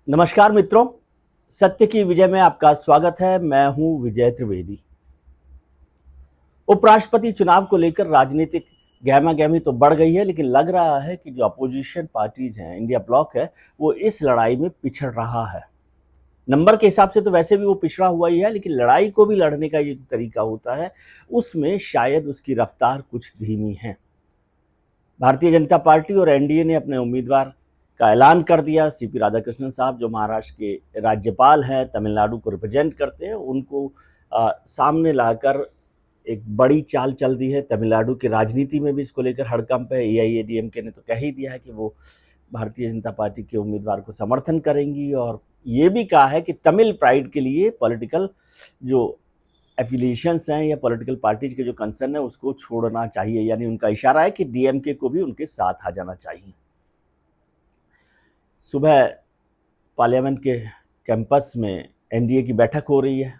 नमस्कार मित्रों, सत्य की विजय में आपका स्वागत है। मैं हूं विजय त्रिवेदी। उपराष्ट्रपति चुनाव को लेकर राजनीतिक गहमागहमी तो बढ़ गई है, लेकिन लग रहा है कि जो अपोजिशन पार्टीज हैं, इंडिया ब्लॉक है, वो इस लड़ाई में पिछड़ रहा है। नंबर के हिसाब से तो वैसे भी वो पिछड़ा हुआ ही है, लेकिन लड़ाई को भी लड़ने का एक तरीका होता है, उसमें शायद उसकी रफ्तार कुछ धीमी है। भारतीय जनता पार्टी और एनडीए ने अपने उम्मीदवार का ऐलान कर दिया। सीपी राधाकृष्णन साहब, जो महाराष्ट्र के राज्यपाल हैं, तमिलनाडु को रिप्रेजेंट करते हैं, उनको सामने लाकर एक बड़ी चाल चल दी है। तमिलनाडु की राजनीति में भी इसको लेकर हड़कंप है। एआईएडीएमके ने तो कह ही दिया है कि वो भारतीय जनता पार्टी के उम्मीदवार को समर्थन करेंगी, और ये भी कहा है कि तमिल प्राइड के लिए पॉलिटिकल जो एफिलिएशंस हैं या पॉलिटिकल पार्टीज के जो कंसर्न है, उसको छोड़ना चाहिए। यानी उनका इशारा है कि डीएमके को भी उनके साथ आ जाना चाहिए। सुबह पार्लियामेंट के कैंपस में एनडीए की बैठक हो रही है।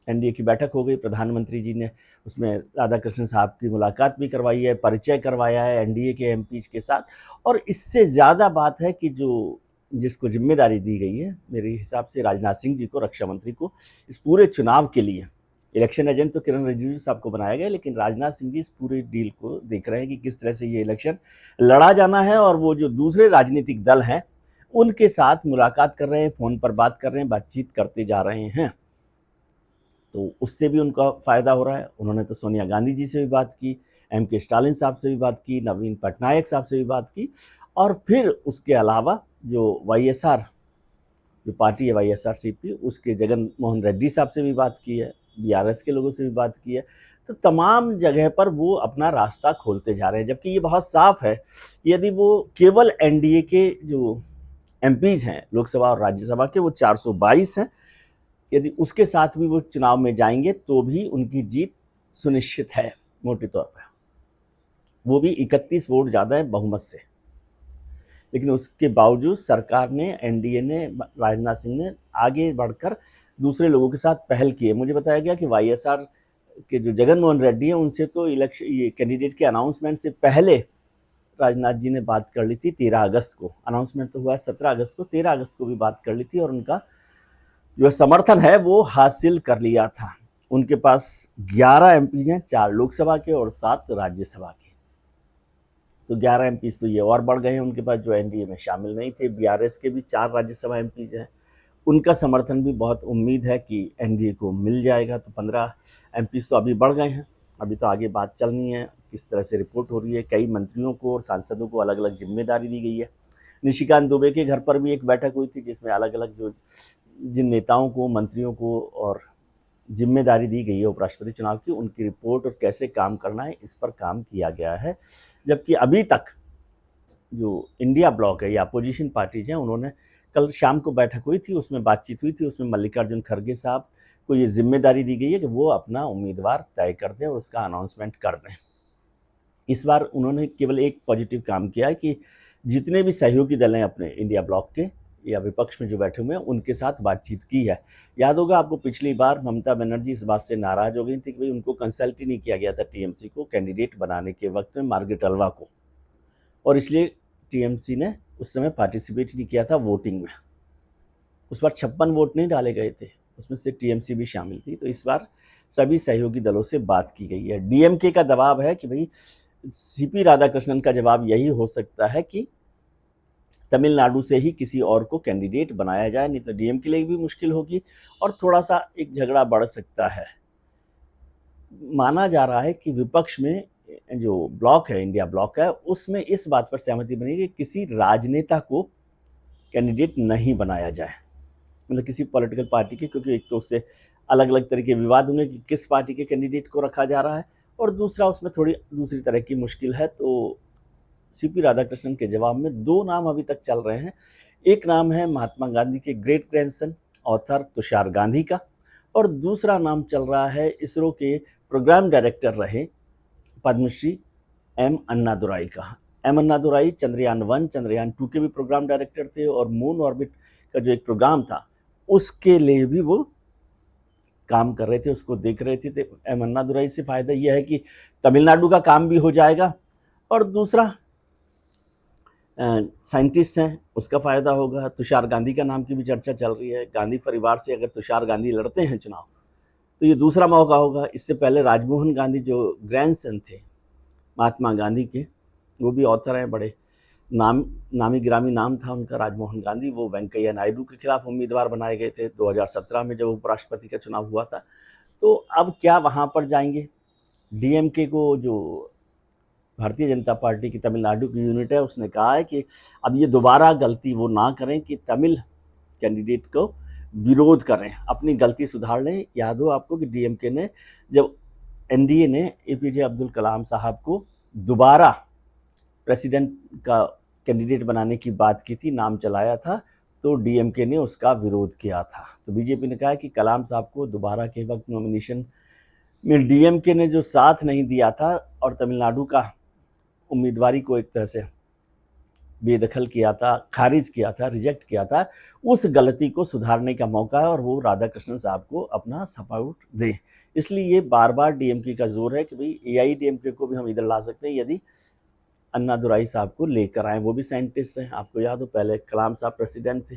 एनडीए की बैठक हो गई, प्रधानमंत्री जी ने उसमें राधाकृष्णन साहब की मुलाकात भी करवाई है, परिचय करवाया है एनडीए के एमपीज के साथ। और इससे ज़्यादा बात है कि जिसको जिम्मेदारी दी गई है, मेरे हिसाब से राजनाथ सिंह जी को, रक्षा मंत्री को, इस पूरे चुनाव के लिए इलेक्शन एजेंट तो किरण रिजिजू साहब को बनाया गया, लेकिन राजनाथ सिंह जी इस पूरे डील को देख रहे हैं कि किस तरह से ये इलेक्शन लड़ा जाना है। और वो जो दूसरे राजनीतिक दल हैं, उनके साथ मुलाकात कर रहे हैं, फ़ोन पर बात कर रहे हैं, बातचीत करते जा रहे हैं, तो उससे भी उनका फ़ायदा हो रहा है। उन्होंने तो सोनिया गांधी जी से भी बात की, एम के स्टालिन साहब से भी बात की, नवीन पटनायक साहब से भी बात की, और फिर उसके अलावा जो वाईएसआर जो पार्टी है, वाईएसआरसीपी, उसके जगन मोहन रेड्डी साहब से भी बात की है, बीआरएस के लोगों से भी बात की है। तो तमाम जगह पर वो अपना रास्ता खोलते जा रहे हैं, जबकि ये बहुत साफ है कि यदि वो केवल एनडीए के जो एमपीज हैं, लोकसभा और राज्यसभा के, वो 422 हैं, यदि उसके साथ भी वो चुनाव में जाएंगे तो भी उनकी जीत सुनिश्चित है मोटे तौर पर। वो भी 31 वोट ज़्यादा है बहुमत से। लेकिन उसके बावजूद सरकार ने, एनडीए ने, राजनाथ सिंह ने आगे बढ़कर दूसरे लोगों के साथ पहल की है। मुझे बताया गया कि वाईएसआर के जो जगन मोहन रेड्डी हैं, उनसे तो इलेक्शन, ये कैंडिडेट के अनाउंसमेंट से पहले राजनाथ जी ने बात कर ली थी। 13 अगस्त को अनाउंसमेंट तो हुआ, 17 अगस्त को, 13 अगस्त को भी बात कर ली थी, और उनका जो समर्थन है वो हासिल कर लिया था। उनके पास 11 एमपी हैं, 4 लोकसभा के और 7 राज्यसभा के। तो 11 एमपी तो ये और बढ़ गए हैं उनके पास, जो एनडीए में शामिल नहीं थे। बीआरएस के भी 4 राज्यसभा एमपीज हैं, उनका समर्थन भी बहुत उम्मीद है कि एनडीए को मिल जाएगा। तो 15 एमपी तो अभी बढ़ गए हैं। अभी तो आगे बात चलनी है, किस तरह से रिपोर्ट हो रही है। कई मंत्रियों को और सांसदों को अलग अलग जिम्मेदारी दी गई है। निशिकांत दुबे के घर पर भी एक बैठक हुई थी, जिसमें अलग अलग जिन नेताओं को, मंत्रियों को और जिम्मेदारी दी गई है उपराष्ट्रपति चुनाव की, उनकी रिपोर्ट और कैसे काम करना है, इस पर काम किया गया है। जबकि अभी तक जो इंडिया ब्लॉक है या अपोजिशन पार्टीज हैं, उन्होंने, कल शाम को बैठक हुई थी, उसमें बातचीत हुई थी, उसमें मल्लिकार्जुन खड़गे साहब को ये जिम्मेदारी दी गई है कि वो अपना उम्मीदवार तय कर दें और उसका अनाउंसमेंट कर दें। इस बार उन्होंने केवल एक पॉजिटिव काम किया है कि जितने भी सहयोगी दल हैं अपने इंडिया ब्लॉक के या विपक्ष में जो बैठे हुए हैं, उनके साथ बातचीत की है। याद होगा आपको, पिछली बार ममता बनर्जी इस बात से नाराज हो गई थी कि भाई उनको कंसल्ट ही नहीं किया गया था टीएमसी को कैंडिडेट बनाने के वक्त में, मार्गरेट अल्वा को, और इसलिए टीएमसी ने उस समय पार्टिसिपेट नहीं किया था वोटिंग में। उस बार 56 वोट नहीं डाले गए थे, उसमें से टीएमसी भी शामिल थी। तो इस बार सभी सहयोगी दलों से बात की गई है। डीएमके का दबाव है कि भाई, सीपी राधाकृष्णन का जवाब यही हो सकता है कि तमिलनाडु से ही किसी और को कैंडिडेट बनाया जाए, नहीं तो डीएम के लिए भी मुश्किल होगी और थोड़ा सा एक झगड़ा बढ़ सकता है। माना जा रहा है कि विपक्ष में जो ब्लॉक है, इंडिया ब्लॉक है, उसमें इस बात पर सहमति बनी कि किसी राजनेता को कैंडिडेट नहीं बनाया जाए, मतलब किसी पॉलिटिकल पार्टी के, क्योंकि एक तो उससे अलग अलग तरह के विवाद होंगे कि किस पार्टी के कैंडिडेट को रखा जा रहा है, और दूसरा उसमें थोड़ी दूसरी तरह की मुश्किल है। तो सीपी राधाकृष्णन के जवाब में 2 नाम अभी तक चल रहे हैं। एक नाम है महात्मा गांधी के great grandson author Tushar Gandhi का, और दूसरा नाम चल रहा है इसरो के प्रोग्राम डायरेक्टर रहे पद्मश्री एम अन्नादुराई का। एम अन्नादुराई चंद्रयान 1, चंद्रयान 2 के भी प्रोग्राम डायरेक्टर थे, और मून ऑर्बिट का जो एक प्रोग्राम था उसके लिए भी वो काम कर रहे थे, उसको देख रहे थे। तो एम अन्नादुराई से फ़ायदा यह है कि तमिलनाडु का काम भी हो जाएगा, और दूसरा साइंटिस्ट हैं, उसका फ़ायदा होगा। तुषार गांधी का नाम की भी चर्चा चल रही है। गांधी परिवार से अगर तुषार गांधी लड़ते हैं चुनाव, तो ये दूसरा मौका होगा। इससे पहले राजमोहन गांधी जो ग्रैंडसन थे महात्मा गांधी के, वो भी ऑथर हैं, बड़े नामी गिरामी नाम था उनका राजमोहन गांधी। वो वेंकैया नायडू के खिलाफ उम्मीदवार बनाए गए थे 2017 में जब उपराष्ट्रपति का चुनाव हुआ था। तो अब क्या वहाँ पर जाएंगे? डीएमके को, जो भारतीय जनता पार्टी की तमिलनाडु की यूनिट है, उसने कहा है कि अब ये दोबारा गलती वो ना करें कि तमिल कैंडिडेट को विरोध करें, अपनी गलती सुधार लें। याद हो आपको कि डीएमके ने, जब एनडीए ने एपीजे अब्दुल कलाम साहब को दोबारा प्रेसिडेंट का कैंडिडेट बनाने की बात की थी, नाम चलाया था, तो डीएमके ने उसका विरोध किया था। तो बीजेपी ने कहा कि कलाम साहब को दोबारा के वक्त नॉमिनेशन में डीएमके ने जो साथ नहीं दिया था और तमिलनाडु का उम्मीदवारी को एक तरह से बेदखल किया था, खारिज किया था, रिजेक्ट किया था, उस गलती को सुधारने का मौका है और वो राधाकृष्णन साहब को अपना सपोर्ट दें। इसलिए ये बार बार डीएमके का जोर है कि भाई एआईडीएमके को भी हम इधर ला सकते हैं यदि अन्नादुराई साहब को लेकर आए। वो भी साइंटिस्ट हैं, आपको याद हो पहले कलाम साहब प्रेसिडेंट थे,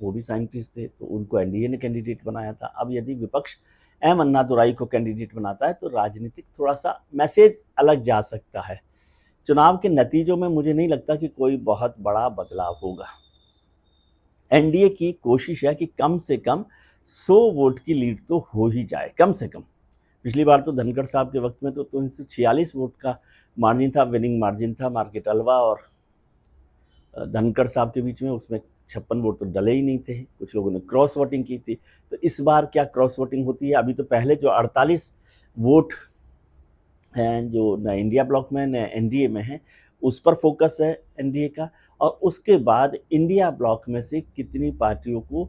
वो भी साइंटिस्ट थे, तो उनको एनडीए ने कैंडिडेट बनाया था। अब यदि विपक्ष एम अन्नादुराई को कैंडिडेट बनाता है तो राजनीतिक थोड़ा सा मैसेज अलग जा सकता है। चुनाव के नतीजों में मुझे नहीं लगता कि कोई बहुत बड़ा बदलाव होगा। एनडीए की कोशिश है कि कम से कम 100 वोट की लीड तो हो ही जाए, कम से कम। पिछली बार तो धनखड़ साहब के वक्त में तो 346 वोट का मार्जिन था, विनिंग मार्जिन था मार्केट अलवा और धनखड़ साहब के बीच में। उसमें 56 वोट तो डले ही नहीं थे, कुछ लोगों ने क्रॉस वोटिंग की थी। तो इस बार क्या क्रॉस वोटिंग होती है? अभी तो पहले जो 48 वोट हैं जो न इंडिया ब्लॉक में न एनडीए में है, उस पर फोकस है एनडीए का। और उसके बाद इंडिया ब्लॉक में से कितनी पार्टियों को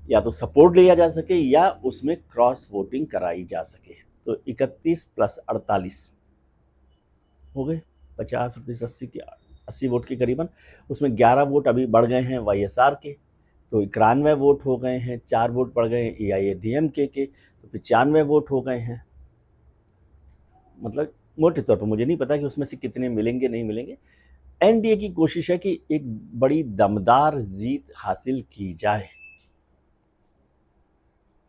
या तो सपोर्ट लिया जा सके या उसमें क्रॉस वोटिंग कराई जा सके। तो 31 + 48 हो गए 50, 38, 80 वोट के करीबन। उसमें 11 वोट अभी बढ़ गए हैं वाईएसआर के, तो 91 वोट हो गए हैं। 4 वोट बढ़ गए हैं एआईएडीएमके के, तो 95 वोट हो गए हैं। मतलब मोटे तौर पर मुझे नहीं पता कि उसमें से कितने मिलेंगे नहीं मिलेंगे। एनडीए की कोशिश है कि एक बड़ी दमदार जीत हासिल की जाए।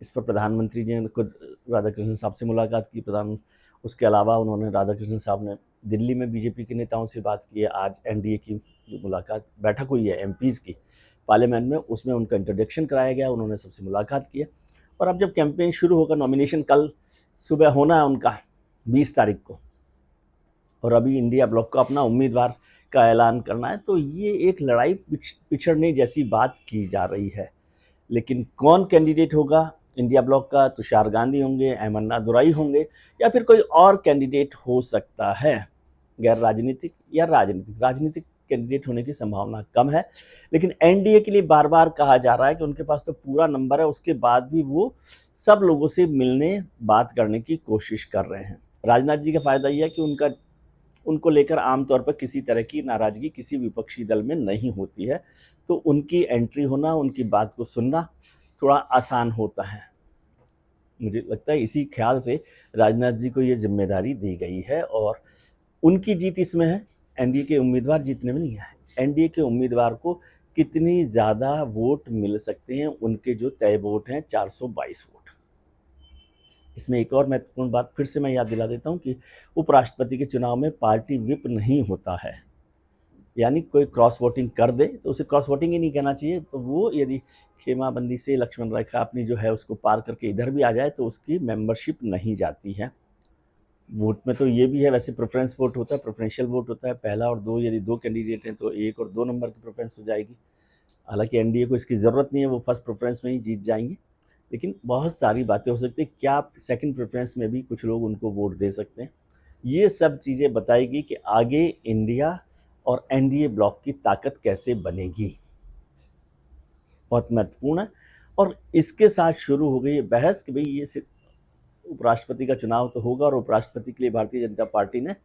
इस पर प्रधानमंत्री जी ने खुद राधाकृष्णन साहब से मुलाकात की। उसके अलावा उन्होंने राधाकृष्णन साहब ने दिल्ली में बीजेपी के नेताओं से बात की है। आज एनडीए की जो मुलाकात बैठक हुई है एमपीज़ की पार्लियामेंट में, उसमें उनका इंट्रोडक्शन कराया गया, उन्होंने सबसे मुलाकात की है। और अब जब कैंपेन शुरू होगा, नॉमिनेशन कल सुबह होना है उनका 20 तारीख को, और अभी इंडिया ब्लॉक को अपना उम्मीदवार का ऐलान करना है, तो ये एक लड़ाई पिछड़ने जैसी बात की जा रही है। लेकिन कौन कैंडिडेट होगा इंडिया ब्लॉक का? तुषार गांधी होंगे, एम अन्नादुराई होंगे, या फिर कोई और कैंडिडेट हो सकता है, गैर राजनीतिक या राजनीतिक। राजनीतिक कैंडिडेट होने की संभावना कम है। लेकिन एनडीए के लिए बार बार कहा जा रहा है कि उनके पास तो पूरा नंबर है, उसके बाद भी वो सब लोगों से मिलने बात करने की कोशिश कर रहे हैं। राजनाथ जी का फायदा यह है कि उनको लेकर आमतौर पर किसी तरह की नाराजगी किसी विपक्षी दल में नहीं होती है, तो उनकी एंट्री होना, उनकी बात को सुनना थोड़ा आसान होता है। मुझे लगता है इसी ख्याल से राजनाथ जी को ये जिम्मेदारी दी गई है और उनकी जीत इसमें है, एनडीए के उम्मीदवार जीतने में नहीं है। एनडीए के उम्मीदवार को कितनी ज़्यादा वोट मिल सकते हैं, उनके जो तय वोट हैं 422 वोट। इसमें एक और महत्वपूर्ण बात फिर से मैं याद दिला देता हूँ कि उपराष्ट्रपति के चुनाव में पार्टी व्हिप नहीं होता है। यानी कोई क्रॉस वोटिंग कर दे तो उसे क्रॉस वोटिंग ही नहीं कहना चाहिए। तो वो यदि खेमाबंदी से लक्ष्मण रेखा अपनी जो है उसको पार करके इधर भी आ जाए तो उसकी मेंबरशिप नहीं जाती है। वोट में तो ये भी है, वैसे प्रेफरेंस वोट होता है, प्रेफरेंशियल वोट होता है। पहला और दो, यदि 2 कैंडिडेट हैं तो 1 और 2 नंबर की प्रेफरेंस हो जाएगी। हालांकि एनडीए को इसकी ज़रूरत नहीं है, वो फर्स्ट प्रेफरेंस में ही जीत जाएंगे। लेकिन बहुत सारी बातें हो सकती है, क्या सेकंड प्रेफरेंस में भी कुछ लोग उनको वोट दे सकते हैं। ये सब चीज़ें बताएगी कि आगे इंडिया और एनडीए ब्लॉक की ताकत कैसे बनेगी, बहुत महत्वपूर्ण है। और इसके साथ शुरू हो गई बहस कि भाई ये सिर्फ उपराष्ट्रपति का चुनाव तो होगा और उपराष्ट्रपति के लिए भारतीय जनता पार्टी ने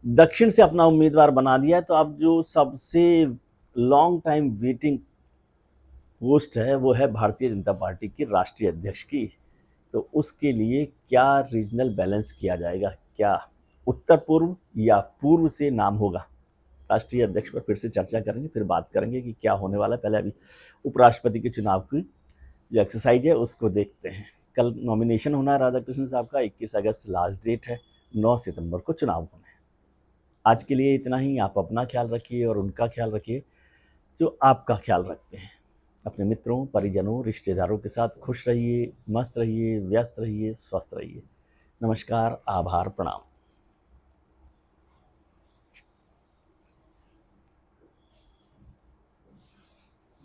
दक्षिण से अपना उम्मीदवार बना दिया है, तो अब जो सबसे लॉन्ग टाइम वेटिंग पोस्ट है वो है भारतीय जनता पार्टी की राष्ट्रीय अध्यक्ष की। तो उसके लिए क्या रीजनल बैलेंस किया जाएगा, क्या उत्तर पूर्व या पूर्व से नाम होगा? राष्ट्रीय अध्यक्ष पर फिर से चर्चा करेंगे, फिर बात करेंगे कि क्या होने वाला है। पहले अभी उपराष्ट्रपति के चुनाव की जो एक्सरसाइज है उसको देखते हैं। कल नॉमिनेशन होना है राधाकृष्णन साहब का, 21 अगस्त लास्ट डेट है, 9 सितंबर को चुनाव होना है। आज के लिए इतना ही। आप अपना ख्याल रखिए और उनका ख्याल रखिए जो आपका ख्याल रखते हैं। अपने मित्रों, परिजनों, रिश्तेदारों के साथ खुश रहिए, मस्त रहिए, व्यस्त रहिए, स्वस्थ रहिए। नमस्कार, आभार, प्रणाम।